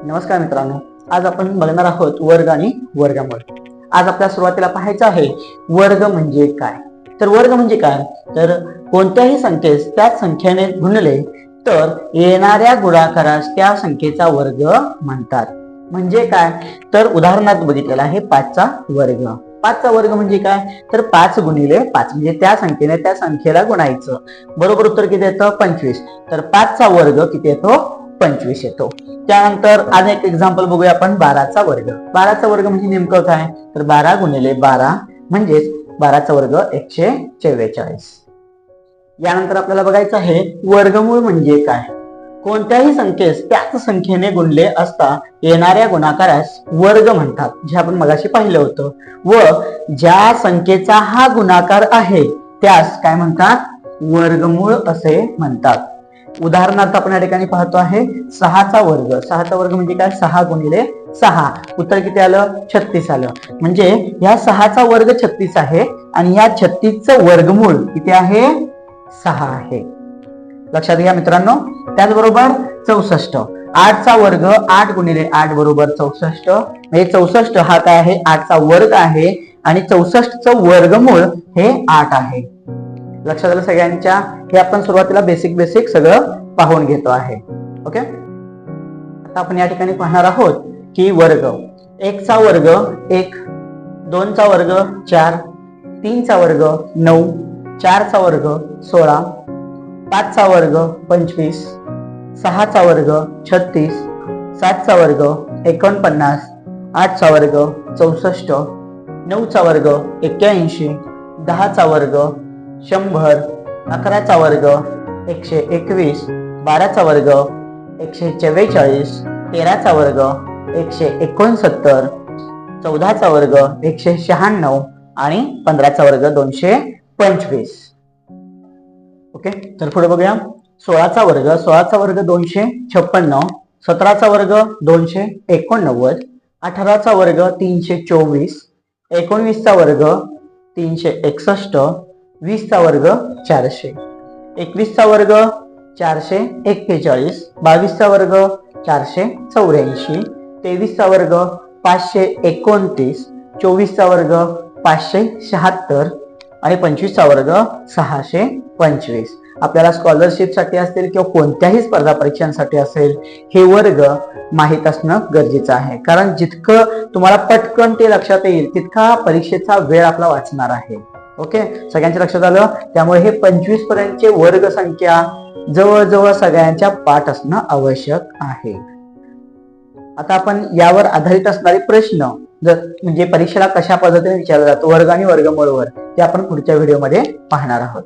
नमस्कार मित्रांनो, आज आपण बघणार आहोत वर्ग आणि वर्गमूळ। आज आपल्याला सुरुवातीला पाहायचं आहे वर्ग म्हणजे काय। तर वर्ग म्हणजे काय, तर कोणत्याही संख्येस त्याच संख्येने गुणले तर येणाऱ्या गुणाकारास त्या संख्येचा वर्ग म्हणतात। म्हणजे काय, तर उदाहरणार्थ बघितलेला आहे 5 चा वर्ग। 5 चा वर्ग म्हणजे काय, तर 5 गुणिले 5 म्हणजे त्या संख्येने त्या संख्येला गुणायचं। बरोबर उत्तर किती येतं, 25। तर 5 चा वर्ग किती येतो, 25 येतो। त्यानंतर अनेक एक्झाम्पल बघूया आपण 12 चा वर्ग। 12 चा वर्ग म्हणजे नेमकं काय, तर 12 गुणिले 12 म्हणजेच 12 चा वर्ग 144। यानंतर आपल्याला बघायचं आहे वर्गमूळ म्हणजे काय। कोणत्याही संख्येस त्याच संख्येने गुणले असता येणाऱ्या गुणाकारास वर्ग म्हणतात, जे आपण मगाशी पाहिलं होतं। व ज्या संख्येचा हा गुणाकार आहे त्यास काय म्हणतात, वर्गमूळ असे म्हणतात। उदाहरणार्थ आपण या ठिकाणी पाहतो आहे 6 चा वर्ग। 6 चा वर्ग म्हणजे काय, 6 गुणिले 6। उत्तर किती आलं, 36 आलं। म्हणजे या 6 चा वर्ग 36 आहे आणि या 36 चं वर्गमूळ किती आहे, 6 आहे। लक्षात घ्या मित्रांनो। त्याचबरोबर 64। 8 चा वर्ग 8 गुणिले 8 बरोबर 64। म्हणजे 64 हा काय आहे, 8 चा वर्ग आहे आणि 64 चं वर्गमूळ हे 8 आहे। लक्षात आलं सगळ्यांच्या। हे आपण सुरुवातीला बेसिक सगळं पाहून घेतो आहे। ओके, आता आपण या ठिकाणी पाहणार आहोत की वर्ग। 1 चा वर्ग 1, 2 चा वर्ग 4, 3 चा वर्ग 9, 4 चा वर्ग 16, 5 चा वर्ग 25, 6 चा वर्ग 36, 7 चा वर्ग 49, 8 चा वर्ग 64, 9 चा वर्ग 81, 10 चा वर्ग 100, 11 चा वर्ग 121, 12 चा वर्ग 144, 13 चा वर्ग 169, 14 चा वर्ग 196 आणि 15 चा वर्ग 225। ओके, तर पुढे बघूया 16 चा वर्ग। 16 चा वर्ग 256, 17 चा वर्ग 289, 18 चा वर्ग 324, 19 चा वर्ग 361, 20 चा वर्ग 400, 21 चा वर्ग 441, 22 चा वर्ग 484, 23 चा वर्ग 529, 24 चा वर्ग 576 आणि 25 चा वर्ग 625। आपल्याला स्कॉलरशिप साठी असेल किंवा कोणत्याही स्पर्धा परीक्षांसाठी असेल हे वर्ग माहित असणं गरजेचं आहे। कारण जितकं तुम्हाला पटकन ते लक्षात येईल तितका परीक्षेचा वेळ आपला वाचणार आहे। ओके, सगळ्यांच्या लक्षात आलं। त्यामुळे हे 25 पर्यंतचे वर्ग संख्या जवळजवळ सगळ्यांच्या पाठ असणं आवश्यक आहे। आता आपण यावर आधारित असणारे प्रश्न म्हणजे परीक्षेला कशा पद्धतीने विचारला जातो वर्ग आणि वर्गमूळवर, ते आपण पुढच्या व्हिडिओमध्ये पाहणार आहोत।